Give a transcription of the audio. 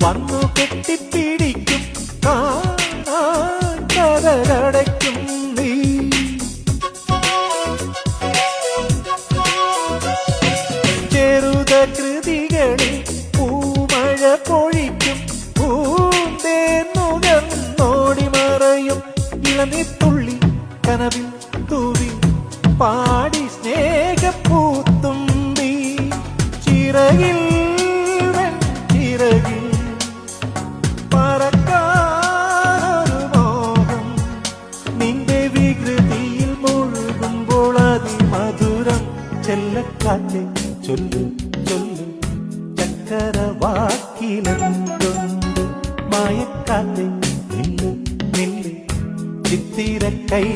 വന്നു കെട്ടിപ്പിടിക്കും കതകടയ്ക്കും നീ. ചെറുത കൃതികളിൽ പൂമഴ പൊഴിക്കും പൂന്തേന്നുകർന്നോടി മറയും ഇളനിത്തുള്ളി കനവിൽ തൂവി പാടി സ്നേഹപ്പൂത്തുമ്പി. ചിറകിൽ ചിറകിൽ പറക്കാനൊരു മോഹം നിന്റെ വികൃതിയിൽ മുഴുകുമ്പോൾ അതിമധുരം. ചെല്ലക്കാറ്റെ ചൊല്ലു ചൊല്ലു ചക്കരവാക്കിലെന്തുണ്ട് മായക്കാറ്റെ നില്ല് നില്ല് ചിത്തിര കൈ